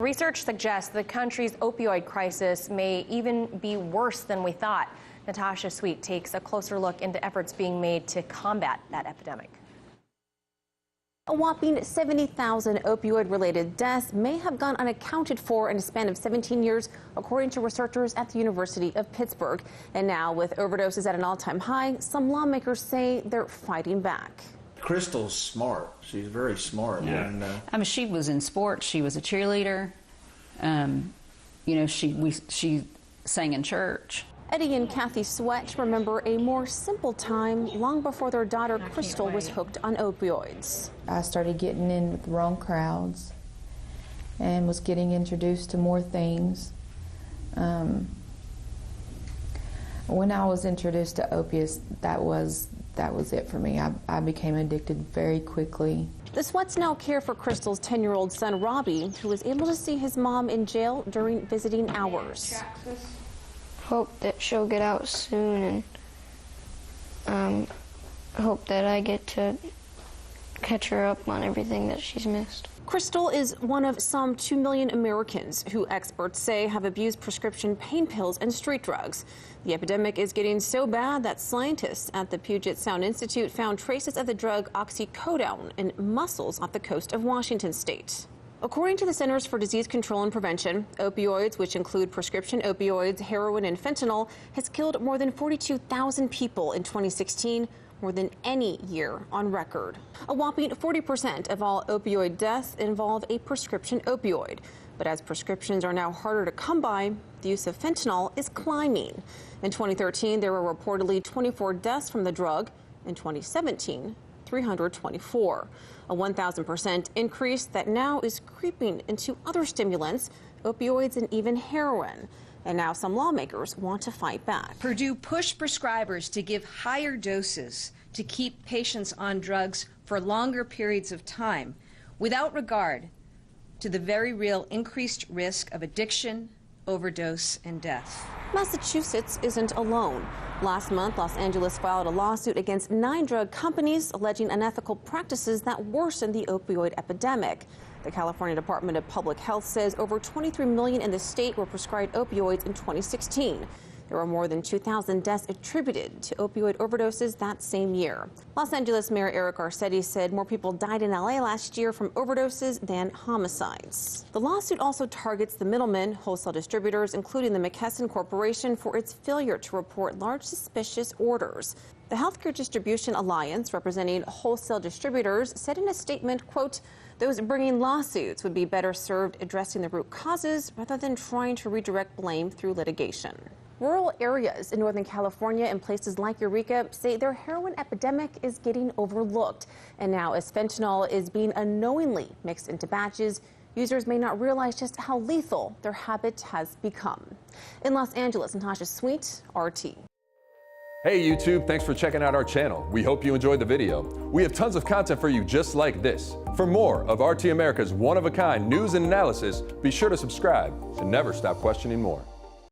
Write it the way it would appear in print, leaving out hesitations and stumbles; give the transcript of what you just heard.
Research suggests the country's opioid crisis may even be worse than we thought. Natasha Sweatte takes a closer look into efforts being made to combat that epidemic. A whopping 70,000 opioid-related deaths may have gone unaccounted for in a span of 17 years, according to researchers at the University of Pittsburgh. And now, with overdoses at an all-time high, some lawmakers say they're fighting back. Crystal's smart. She's very smart. Yeah. And, I mean, she was in sports. She was a cheerleader. You know, she sang in church. Eddie and Kathy Sweatte remember a more simple time long before their daughter Crystal was hooked on opioids. I started getting in with the wrong crowds and was getting introduced to more things. When I was introduced to opiates, that was it for me. I became addicted very quickly. The Sweattes now care for Crystal's 10-year-old son Robbie, who was able to see his mom in jail during visiting hours. Hope that she'll get out soon, and hope that I get to catch her up on everything that she's missed. Crystal is one of some 2 million Americans who experts say have abused prescription pain pills and street drugs. The epidemic is getting so bad that scientists at the Puget Sound Institute found traces of the drug oxycodone in mussels off the coast of Washington state. According to the Centers for Disease Control and Prevention, opioids, which include prescription opioids, heroin, and fentanyl, has killed more than 42,000 people in 2016, more than any year on record. A whopping 40% of all opioid deaths involve a prescription opioid. But as prescriptions are now harder to come by, the use of fentanyl is climbing. In 2013, there were reportedly 24 deaths from the drug. In 2017, 324. A 1,000% increase that now is creeping into other stimulants, opioids, and even heroin. And now some lawmakers want to fight back. Purdue pushed prescribers to give higher doses to keep patients on drugs for longer periods of time, without regard to the very real increased risk of addiction, overdose, and death. Massachusetts isn't alone. Last month, Los Angeles filed a lawsuit against 9 drug companies alleging unethical practices that worsen the opioid epidemic. The California Department of Public Health says over 23 million in the state were prescribed opioids in 2016. There were more than 2,000 deaths attributed to opioid overdoses that same year. Los Angeles Mayor Eric Garcetti said more people died in LA last year from overdoses than homicides. The lawsuit also targets the middlemen, wholesale distributors, including the McKesson Corporation, for its failure to report large suspicious orders. The Healthcare Distribution Alliance, representing wholesale distributors, said in a statement, quote, "Those bringing lawsuits would be better served addressing the root causes rather than trying to redirect blame through litigation." Rural areas in Northern California and places like Eureka say their heroin epidemic is getting overlooked. And now, as fentanyl is being unknowingly mixed into batches, users may not realize just how lethal their habit has become. In Los Angeles, Natasha Sweatte, RT. Hey YouTube, thanks for checking out our channel. We hope you enjoyed the video. We have tons of content for you just like this. For more of RT America's one-of-a-kind news and analysis, be sure to subscribe and never stop questioning more.